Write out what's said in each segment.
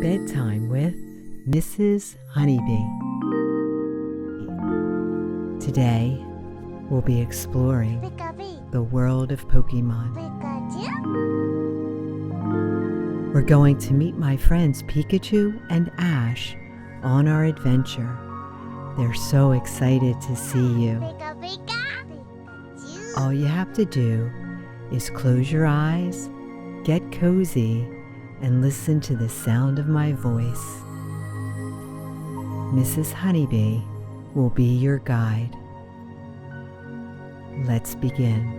Bedtime with Mrs. Honeybee. Today, we'll be exploring the world of Pokemon. We're going to meet my friends Pikachu and Ash on our adventure. They're so excited to see you. All you have to do is close your eyes, get cozy, and listen to the sound of my voice. Mrs. Honeybee will be your guide. Let's begin.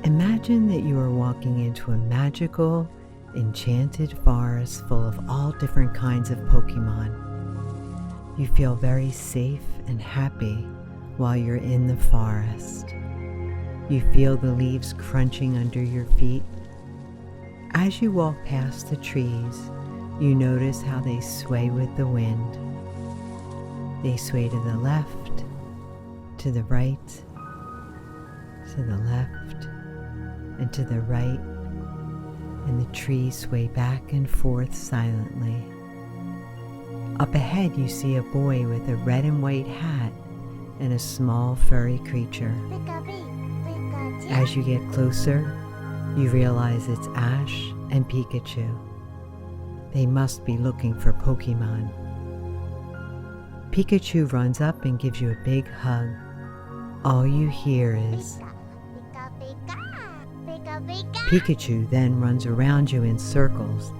Imagine that you are walking into a magical, enchanted forest full of all different kinds of Pokemon. You feel very safe and happy while you're in the forest. You feel the leaves crunching under your feet. As you walk past the trees, you notice how they sway with the wind. They sway to the left, to the right, to the left, and to the right, and the trees sway back and forth silently. Up ahead you see a boy with a red and white hat and a small furry creature. As you get closer, you realize it's Ash and Pikachu. They must be looking for Pokemon. Pikachu runs up and gives you a big hug. All you hear is Pikachu then runs around you in circles,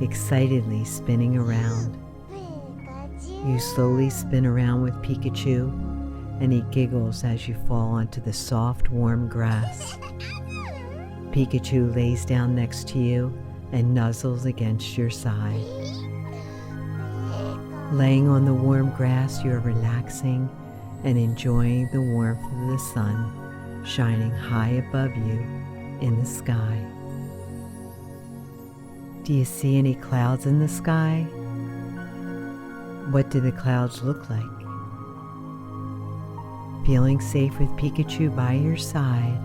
excitedly spinning around. You slowly spin around with Pikachu, and he giggles as you fall onto the soft, warm grass. Pikachu lays down next to you and nuzzles against your side. Laying on the warm grass, you are relaxing and enjoying the warmth of the sun shining high above you in the sky. Do you see any clouds in the sky? What do the clouds look like? Feeling safe with Pikachu by your side,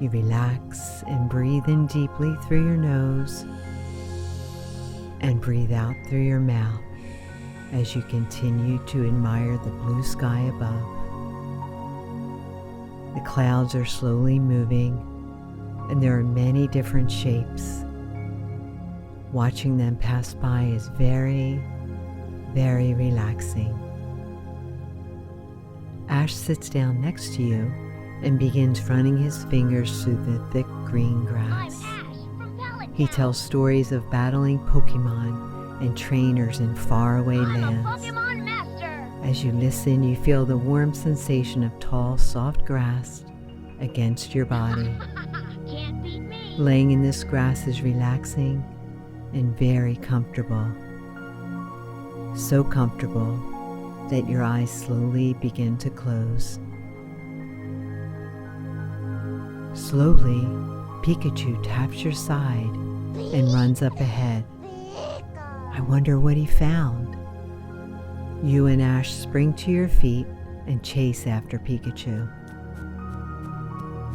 you relax and breathe in deeply through your nose and breathe out through your mouth as you continue to admire the blue sky above. The clouds are slowly moving, and there are many different shapes. Watching them pass by is very, very relaxing. Ash sits down next to you and begins running his fingers through the thick green grass. He tells stories of battling Pokemon and trainers in faraway lands. As you listen, you feel the warm sensation of tall, soft grass against your body. Laying in this grass is relaxing and very comfortable. So comfortable that your eyes slowly begin to close. Slowly, Pikachu taps your side and runs up ahead. I wonder what he found. You and Ash spring to your feet and chase after Pikachu.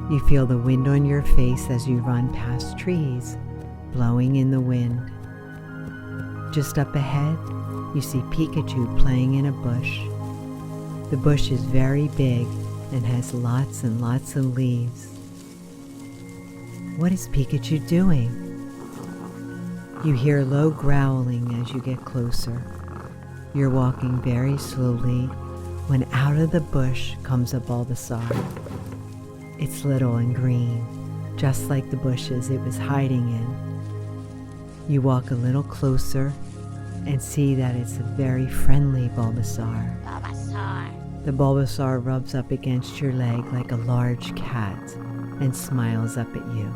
You feel the wind on your face as you run past trees, blowing in the wind. Just up ahead, you see Pikachu playing in a bush. The bush is very big and has lots and lots of leaves. What is Pikachu doing? You hear low growling as you get closer. You're walking very slowly when out of the bush comes a Bulbasaur. It's little and green, just like the bushes it was hiding in. You walk a little closer and see that it's a very friendly Bulbasaur. The Bulbasaur rubs up against your leg like a large cat and smiles up at you.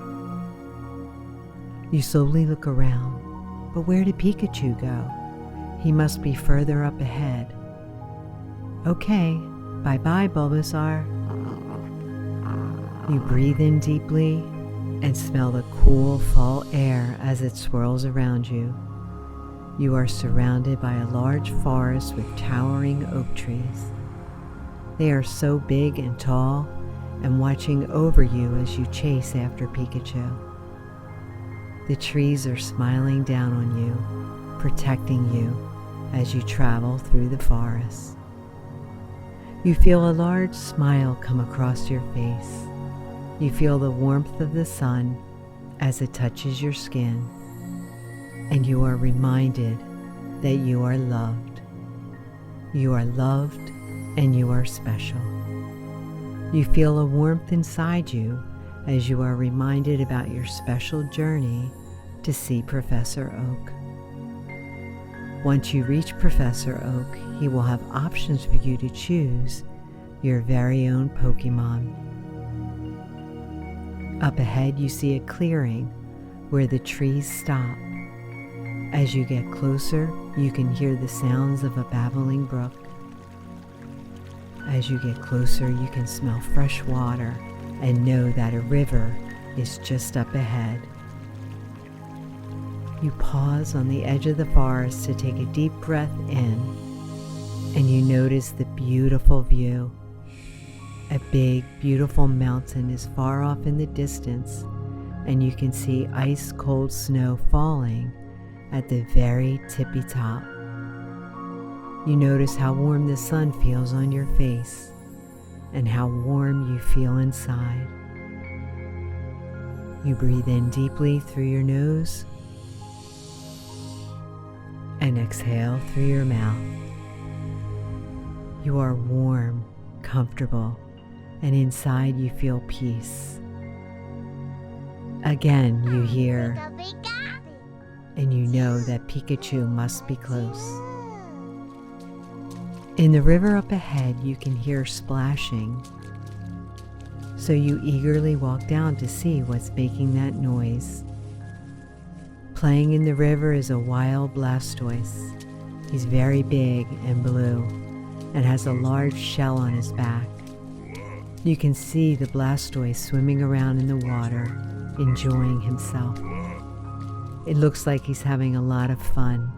You slowly look around, but where did Pikachu go? He must be further up ahead. Okay, bye-bye, Bulbasaur. You breathe in deeply and smell the cool fall air as it swirls around you. You are surrounded by a large forest with towering oak trees. They are so big and tall and watching over you as you chase after Pikachu. The trees are smiling down on you, protecting you as you travel through the forest. You feel a large smile come across your face. You feel the warmth of the sun as it touches your skin, and you are reminded that you are loved. You are loved and you are special. You feel a warmth inside you as you are reminded about your special journey to see Professor Oak. Once you reach Professor Oak, he will have options for you to choose your very own Pokemon. Up ahead, you see a clearing where the trees stop. As you get closer, you can hear the sounds of a babbling brook. As you get closer, you can smell fresh water and know that a river is just up ahead. You pause on the edge of the forest to take a deep breath in, and you notice the beautiful view. A big, beautiful mountain is far off in the distance, and you can see ice-cold snow falling at the very tippy top. You notice how warm the sun feels on your face and how warm you feel inside. You breathe in deeply through your nose and exhale through your mouth. You are warm, comfortable, and inside you feel peace. Again, you hear, and you know that Pikachu must be close. In the river up ahead, you can hear splashing, so you eagerly walk down to see what's making that noise. Playing in the river is a wild Blastoise. He's very big and blue and has a large shell on his back. You can see the Blastoise swimming around in the water, enjoying himself. It looks like he's having a lot of fun.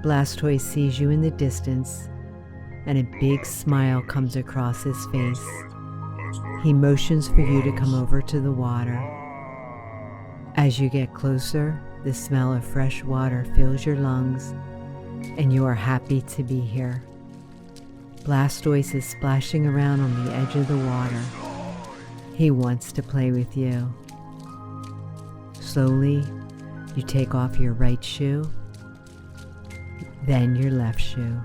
Blastoise sees you in the distance, and a big smile comes across his face. He motions for you to come over to the water. As you get closer, the smell of fresh water fills your lungs, and you are happy to be here. Blastoise is splashing around on the edge of the water. He wants to play with you. Slowly, you take off your right shoe, then your left shoe,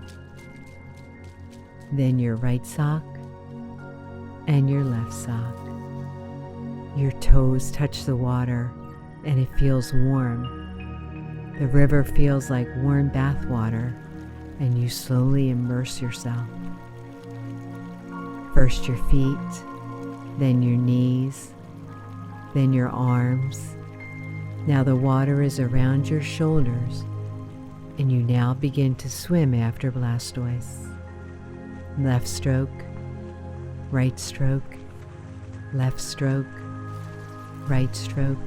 then your right sock, and your left sock. Your toes touch the water, and it feels warm. The river feels like warm bath water, and you slowly immerse yourself. First your feet, then your knees, then your arms. Now the water is around your shoulders, and you now begin to swim after Blastoise. Left stroke, right stroke, left stroke, right stroke.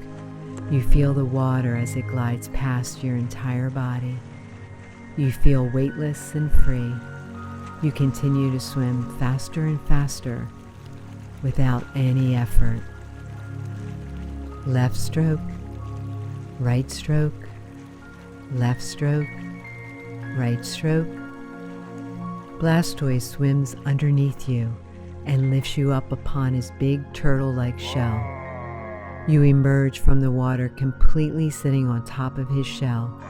You feel the water as it glides past your entire body. You feel weightless and free. You continue to swim faster and faster without any effort. Left stroke, right stroke, left stroke, right stroke. Blastoise swims underneath you and lifts you up upon his big turtle-like shell. You emerge from the water completely sitting on top of his shell.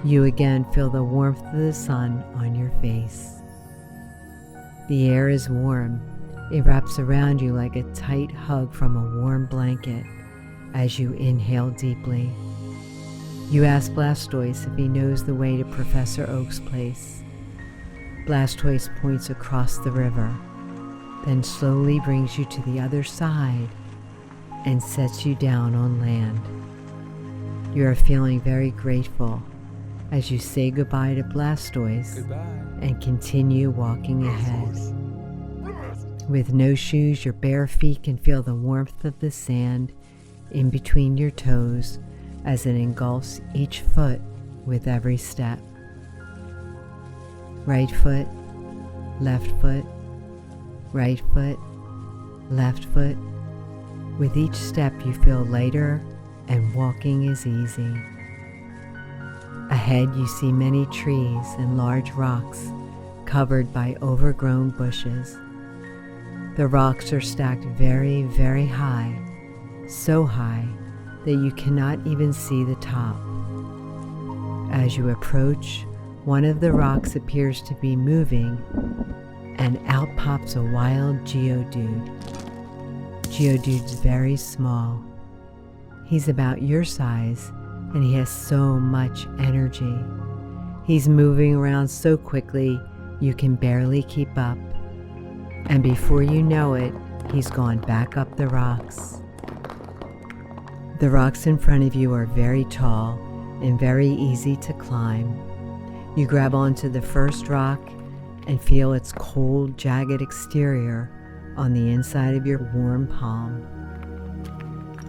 You again feel the warmth of the sun on your face. The air is warm. It wraps around you like a tight hug from a warm blanket as you inhale deeply. You ask Blastoise if he knows the way to Professor Oak's place. Blastoise points across the river, then slowly brings you to the other side and sets you down on land. You are feeling very grateful as you say goodbye to Blastoise and continue walking ahead. With no shoes, your bare feet can feel the warmth of the sand in between your toes as it engulfs each foot with every step. Right foot, left foot, right foot, left foot. With each step you feel lighter and walking is easy. Ahead you see many trees and large rocks covered by overgrown bushes. The rocks are stacked very, very high, so high that you cannot even see the top. As you approach, one of the rocks appears to be moving, and out pops a wild Geodude. Geodude's very small. He's about your size, and he has so much energy. He's moving around so quickly you can barely keep up. And before you know it, he's gone back up the rocks. The rocks in front of you are very tall and very easy to climb. You grab onto the first rock and feel its cold, jagged exterior on the inside of your warm palm.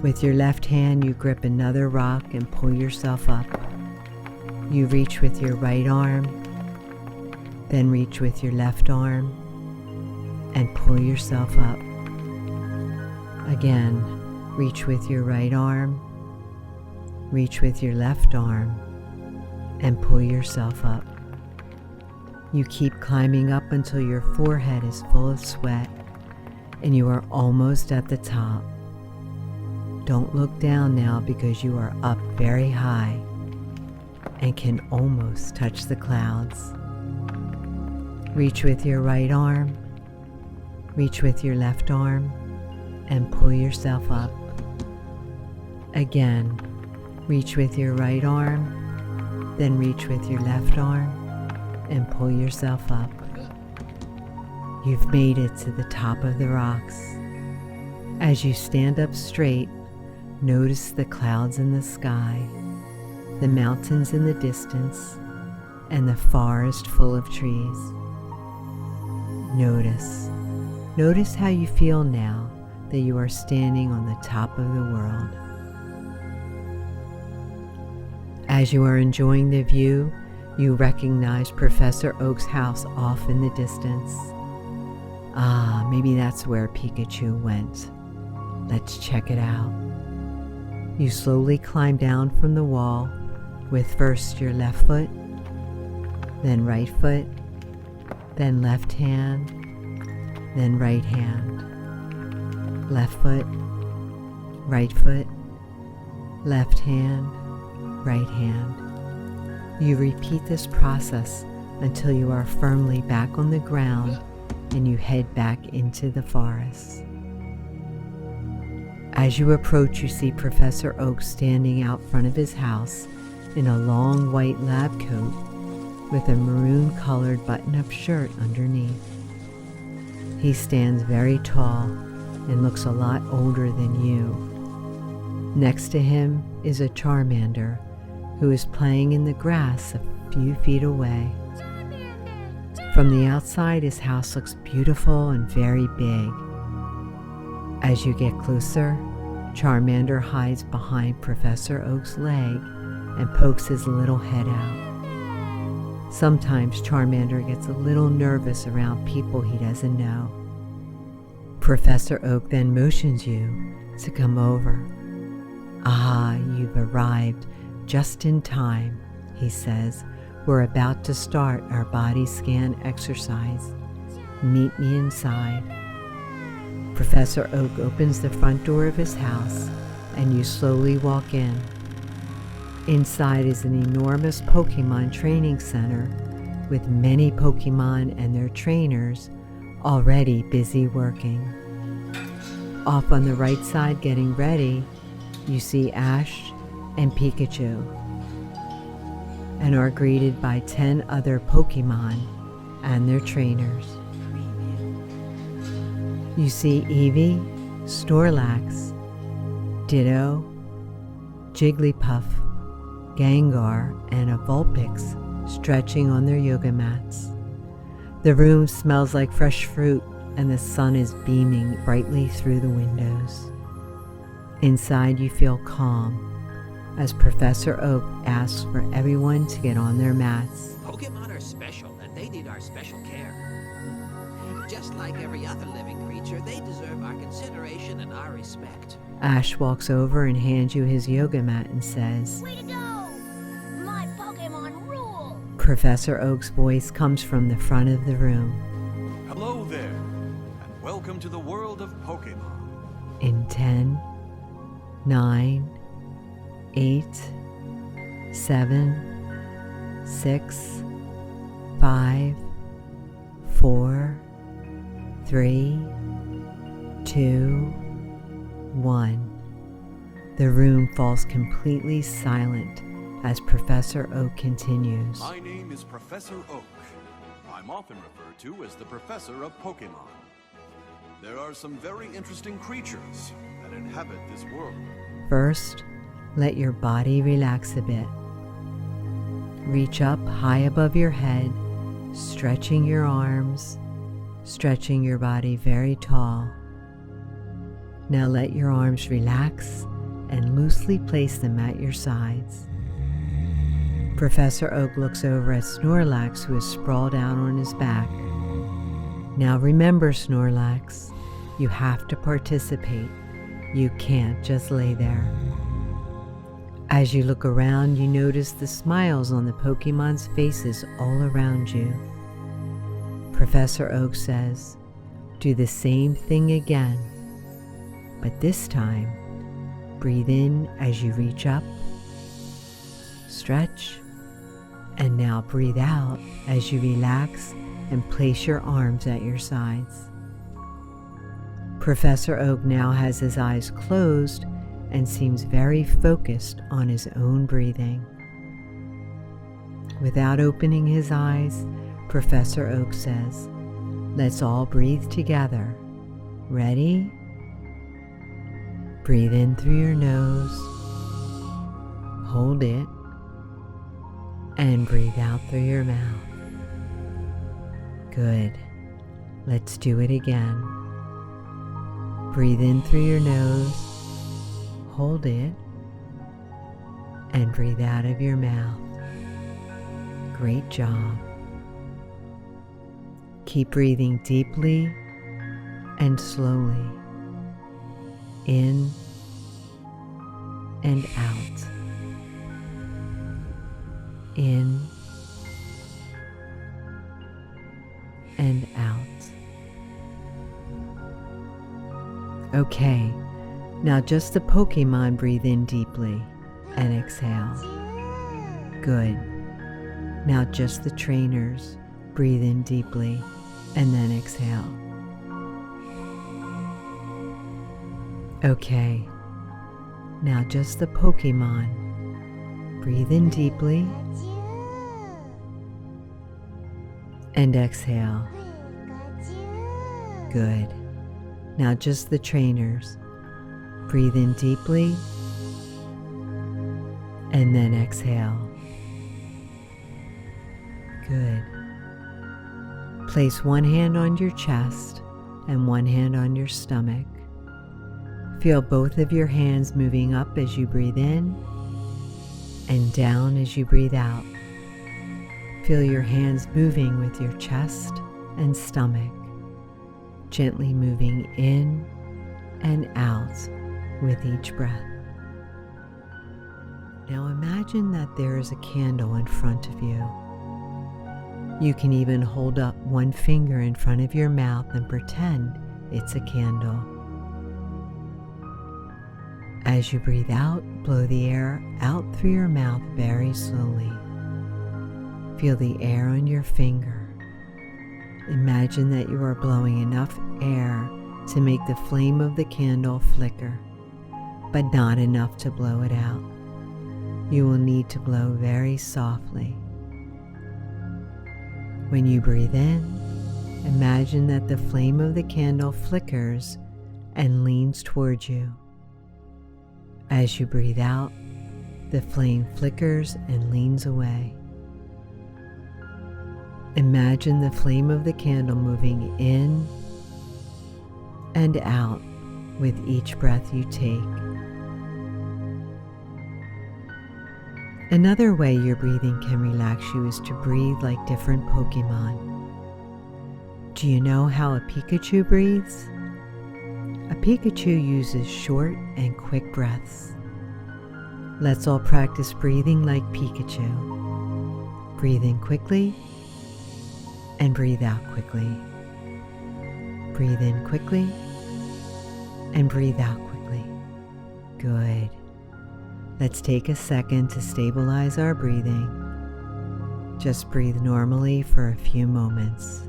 With your left hand, you grip another rock and pull yourself up. You reach with your right arm, then reach with your left arm and pull yourself up. Again, reach with your right arm, reach with your left arm, and pull yourself up. You keep climbing up until your forehead is full of sweat and you are almost at the top. Don't look down now because you are up very high and can almost touch the clouds. Reach with your right arm, reach with your left arm, and pull yourself up. Again, reach with your right arm, then reach with your left arm, and pull yourself up. You've made it to the top of the rocks. As you stand up straight, notice the clouds in the sky, the mountains in the distance, and the forest full of trees. Notice how you feel now that you are standing on the top of the world. As you are enjoying the view, you recognize Professor Oak's house off in the distance. Ah, maybe that's where Pikachu went. Let's check it out. You slowly climb down from the wall with first your left foot, then right foot, then left hand, then right hand. Left foot, right foot, left hand, right hand. You repeat this process until you are firmly back on the ground and you head back into the forest. As you approach, you see Professor Oak standing out front of his house in a long white lab coat with a maroon-colored button-up shirt underneath. He stands very tall and looks a lot older than you. Next to him is a Charmander who is playing in the grass a few feet away. From the outside, his house looks beautiful and very big. As you get closer, Charmander hides behind Professor Oak's leg and pokes his little head out. Sometimes Charmander gets a little nervous around people he doesn't know. Professor Oak then motions you to come over. Ah, you've arrived just in time, he says. We're about to start our body scan exercise. Meet me inside. Professor Oak opens the front door of his house and you slowly walk in. Inside is an enormous Pokemon training center with many Pokemon and their trainers already busy working. Off on the right side getting ready, you see Ash and Pikachu and are greeted by 10 other Pokemon and their trainers. You see Eevee, Snorlax, Ditto, Jigglypuff, Gengar, and a Vulpix stretching on their yoga mats. The room smells like fresh fruit and the sun is beaming brightly through the windows. Inside you feel calm as Professor Oak asks for everyone to get on their mats. Pokemon are special and they need our special care. Just like every other living creature. teacher. They deserve our consideration and our respect. Ash walks over and hands you his yoga mat and says, Way to go! My Pokemon rule! Professor Oak's voice comes from the front of the room. Hello there, and welcome to the world of Pokemon. In 10, 9, 8, 7, 6, 5, 4, 3, 2, 1. The room falls completely silent as Professor Oak continues. My name is Professor Oak. I'm often referred to as the Professor of Pokemon. There are some very interesting creatures that inhabit this world. First, let your body relax a bit. Reach up high above your head, stretching your arms, stretching your body very tall. Now let your arms relax and loosely place them at your sides. Professor Oak looks over at Snorlax, who is sprawled out on his back. Now remember, Snorlax, you have to participate. You can't just lay there. As you look around, you notice the smiles on the Pokemon's faces all around you. Professor Oak says, do the same thing again, but this time, breathe in as you reach up, stretch, and now breathe out as you relax and place your arms at your sides. Professor Oak now has his eyes closed and seems very focused on his own breathing. Without opening his eyes, Professor Oak says, let's all breathe together. Ready? Breathe in through your nose, hold it, and breathe out through your mouth. Good. Let's do it again. Breathe in through your nose, hold it, and breathe out of your mouth. Great job. Keep breathing deeply and slowly, in and out, in and out. Okay, now just the Pokemon breathe in deeply and exhale. Good. Now just the trainers breathe in deeply and then exhale. Okay, now just the Pokemon breathe in deeply and exhale. Good. Now just the trainers. Breathe in deeply and then exhale. Good. Place one hand on your chest and one hand on your stomach. Feel both of your hands moving up as you breathe in and down as you breathe out. Feel your hands moving with your chest and stomach, gently moving in and out with each breath. Now imagine that there is a candle in front of you. You can even hold up one finger in front of your mouth and pretend it's a candle. As you breathe out, blow the air out through your mouth very slowly. Feel the air on your finger. Imagine that you are blowing enough air to make the flame of the candle flicker, but not enough to blow it out. You will need to blow very softly. When you breathe in, imagine that the flame of the candle flickers and leans towards you. As you breathe out, the flame flickers and leans away. Imagine the flame of the candle moving in and out with each breath you take. Another way your breathing can relax you is to breathe like different Pokemon. Do you know how a Pikachu breathes? A Pikachu uses short and quick breaths. Let's all practice breathing like Pikachu. Breathe in quickly and breathe out quickly. Breathe in quickly and breathe out quickly. Good. Let's take a second to stabilize our breathing. Just breathe normally for a few moments.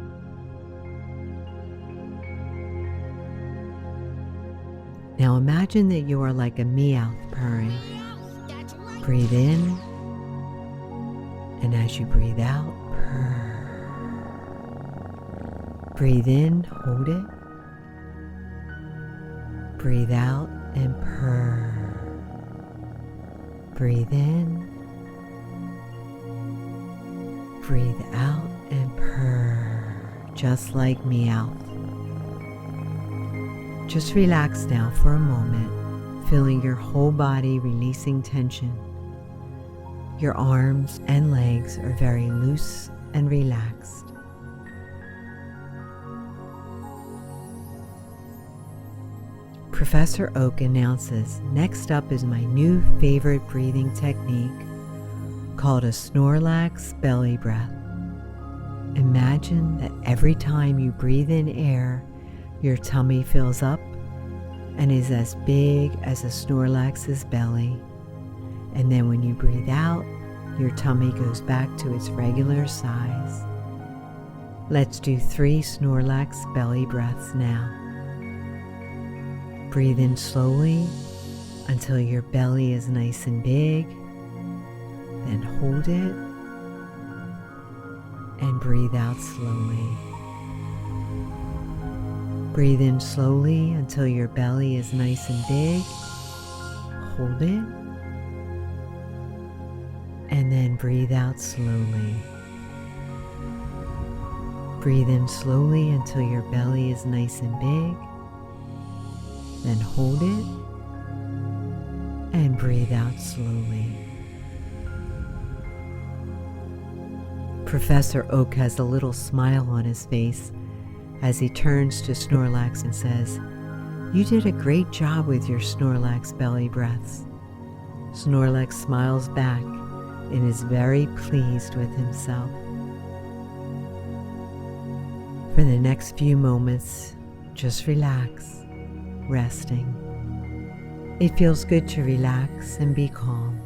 Now imagine that you are like a Meowth purring. Breathe in, and as you breathe out, purr. Breathe in, hold it. Breathe out and purr. Breathe in. Breathe out and purr, just like Meowth. Just relax now for a moment, feeling your whole body releasing tension. Your arms and legs are very loose and relaxed. Professor Oak announces, next up is my new favorite breathing technique called a Snorlax belly breath. Imagine that every time you breathe in air, your tummy fills up and is as big as a Snorlax's belly. And then when you breathe out, your tummy goes back to its regular size. Let's do 3 Snorlax belly breaths now. Breathe in slowly until your belly is nice and big. Then hold it and breathe out slowly. Breathe in slowly until your belly is nice and big. Hold it. And then breathe out slowly. Breathe in slowly until your belly is nice and big. Then hold it. And breathe out slowly. Professor Oak has a little smile on his face as he turns to Snorlax and says, "You did a great job with your Snorlax belly breaths." Snorlax smiles back and is very pleased with himself. For the next few moments, just relax, resting. It feels good to relax and be calm.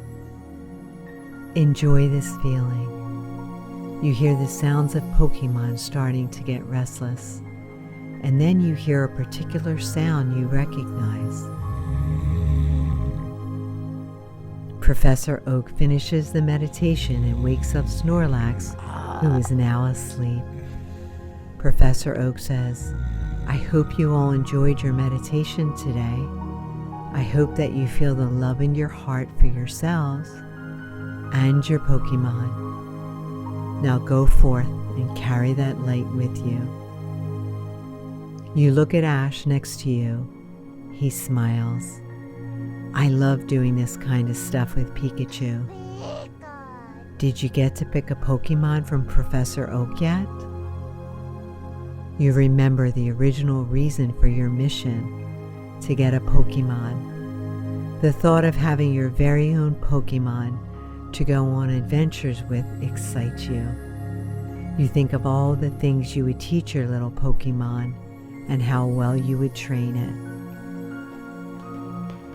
Enjoy this feeling. You hear the sounds of Pokemon starting to get restless, and then you hear a particular sound you recognize. Professor Oak finishes the meditation and wakes up Snorlax, who is now asleep. Professor Oak says, "I hope you all enjoyed your meditation today. I hope that you feel the love in your heart for yourselves and your Pokemon. Now go forth and carry that light with you." You look at Ash next to you. He smiles. "I love doing this kind of stuff with Pikachu. Did you get to pick a Pokemon from Professor Oak yet?" You remember the original reason for your mission, to get a Pokemon. The thought of having your very own Pokemon to go on adventures with excites you. You think of all the things you would teach your little Pokemon and how well you would train it.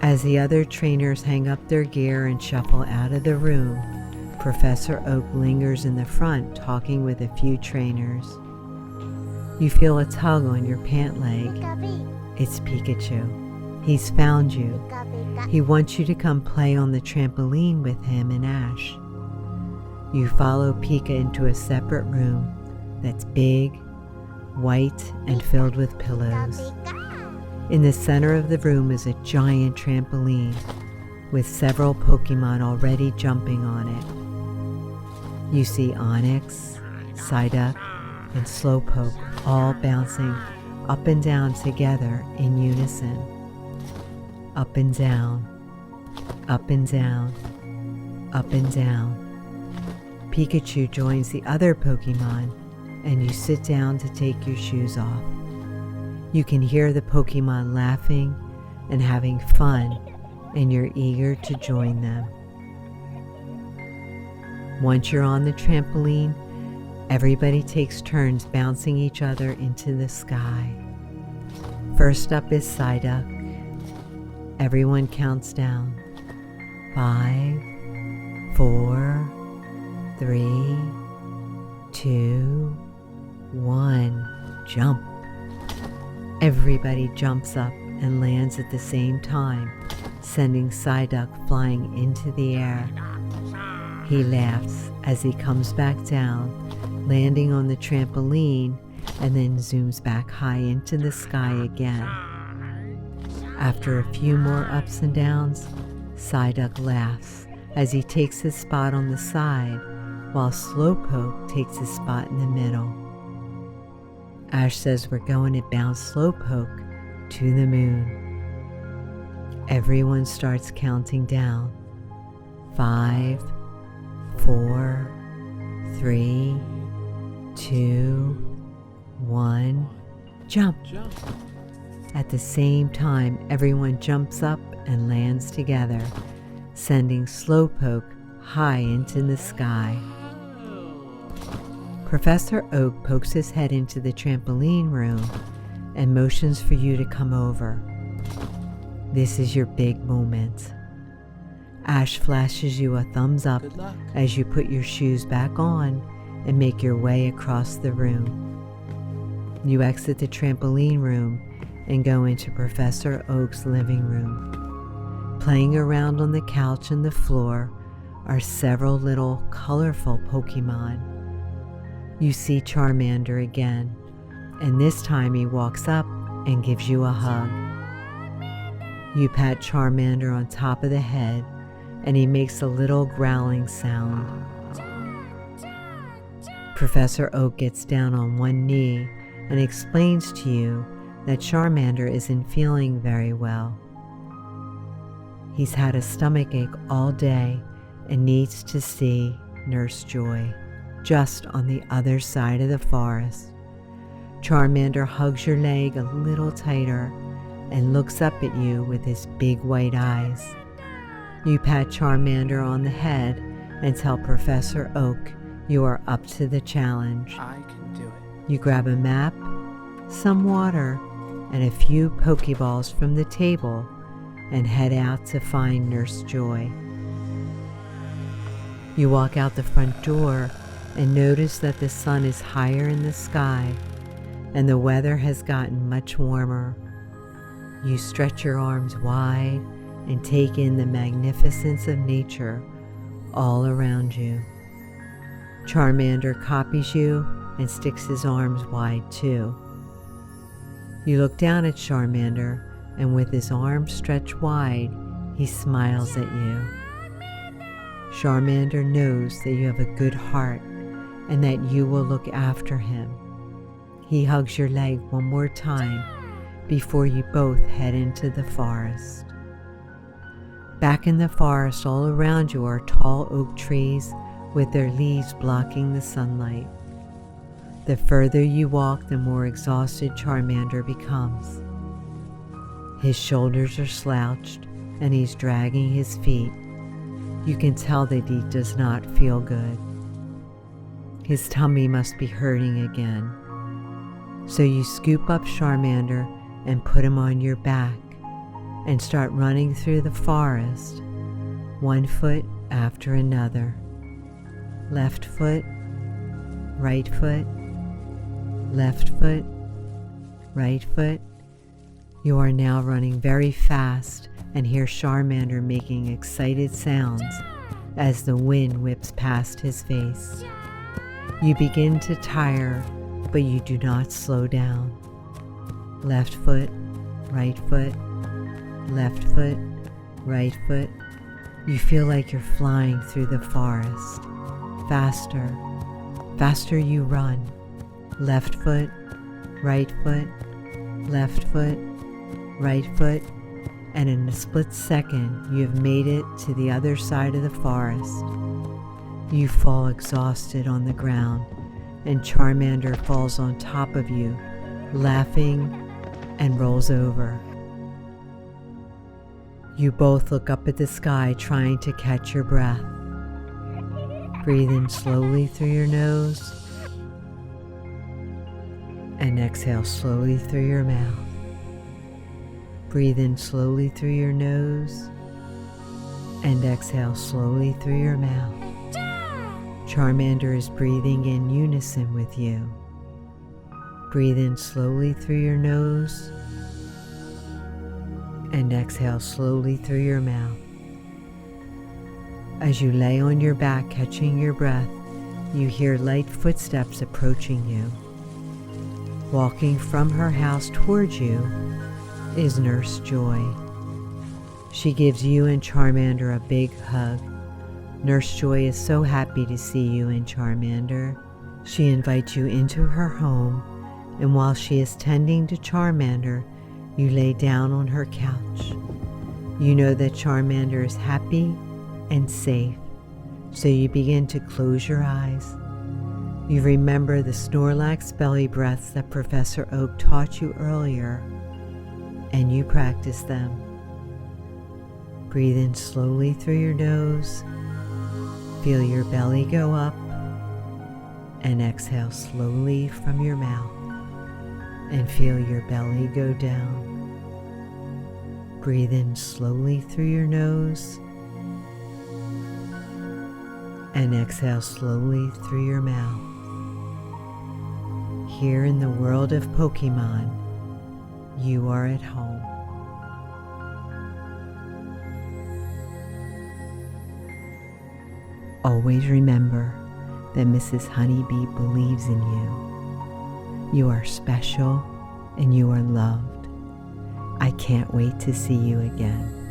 As the other trainers hang up their gear and shuffle out of the room, Professor Oak lingers in the front talking with a few trainers. You feel a tug on your pant leg. It's Pikachu. He's found you. He wants you to come play on the trampoline with him and Ash. You follow Pika into a separate room that's big, white, and filled with pillows. In the center of the room is a giant trampoline with several Pokemon already jumping on it. You see Onix, Psyduck, and Slowpoke all bouncing up and down together in unison. Up and down, up and down, up and down. Pikachu joins the other Pokemon, and you sit down to take your shoes off. You can hear the Pokemon laughing and having fun, and you're eager to join them. Once you're on the trampoline, everybody takes turns bouncing each other into the sky. First up is Psyduck. Everyone counts down. 5, 4, 3, 2, 1, jump. Everybody jumps up and lands at the same time, sending Psyduck flying into the air. He laughs as he comes back down, landing on the trampoline, and then zooms back high into the sky again. After a few more ups and downs, Psyduck laughs as he takes his spot on the side, while Slowpoke takes his spot in the middle. Ash says we're going to bounce Slowpoke to the moon. Everyone starts counting down. 5, 4, 3, 2, 1, jump. At the same time, everyone jumps up and lands together, sending Slowpoke high into the sky. Professor Oak pokes his head into the trampoline room and motions for you to come over. This is your big moment. Ash flashes you a thumbs up as you put your shoes back on and make your way across the room. You exit the trampoline room and go into Professor Oak's living room. Playing around on the couch and the floor are several little colorful Pokemon. You see Charmander again, and this time he walks up and gives you a hug. You pat Charmander on top of the head, and he makes a little growling sound. Professor Oak gets down on one knee and explains to you that Charmander isn't feeling very well. He's had a stomachache all day and needs to see Nurse Joy, just on the other side of the forest. Charmander hugs your leg a little tighter and looks up at you with his big white eyes. You pat Charmander on the head and tell Professor Oak you are up to the challenge. I can do it. You grab a map, some water, and a few Pokeballs from the table and head out to find Nurse Joy. You walk out the front door and notice that the sun is higher in the sky and the weather has gotten much warmer. You stretch your arms wide and take in the magnificence of nature all around you. Charmander copies you and sticks his arms wide too. You look down at Charmander, and with his arms stretched wide, he smiles at you. Charmander knows that you have a good heart and that you will look after him. He hugs your leg one more time before you both head into the forest. Back in the forest, all around you are tall oak trees with their leaves blocking the sunlight. The further you walk, the more exhausted Charmander becomes. His shoulders are slouched and he's dragging his feet. You can tell that he does not feel good. His tummy must be hurting again. So you scoop up Charmander and put him on your back and start running through the forest, one foot after another. Left foot, right foot, left foot, right foot. You are now running very fast and hear Charmander making excited sounds as the wind whips past his face. You begin to tire, but you do not slow down. Left foot, right foot, left foot, right foot. You feel like you're flying through the forest. Faster, faster you run. Left foot, right foot, left foot, right foot, and in a split second you have made it to the other side of the forest. You fall exhausted on the ground, and Charmander falls on top of you, laughing and rolls over. You both look up at the sky trying to catch your breath. Breathe in slowly through your nose and exhale slowly through your mouth. Breathe in slowly through your nose and exhale slowly through your mouth. Charmander is breathing in unison with you. Breathe in slowly through your nose and exhale slowly through your mouth. As you lay on your back catching your breath, you hear light footsteps approaching you. Walking from her house towards you is Nurse Joy. She gives you and Charmander a big hug. Nurse Joy is so happy to see you and Charmander. She invites you into her home, and while she is tending to Charmander, you lay down on her couch. You know that Charmander is happy and safe, so you begin to close your eyes. You remember the Snorlax belly breaths that Professor Oak taught you earlier, and you practice them. Breathe in slowly through your nose, feel your belly go up, and exhale slowly from your mouth, and feel your belly go down. Breathe in slowly through your nose, and exhale slowly through your mouth. Here in the world of Pokemon, you are at home. Always remember that Mrs. Honeybee believes in you. You are special and you are loved. I can't wait to see you again.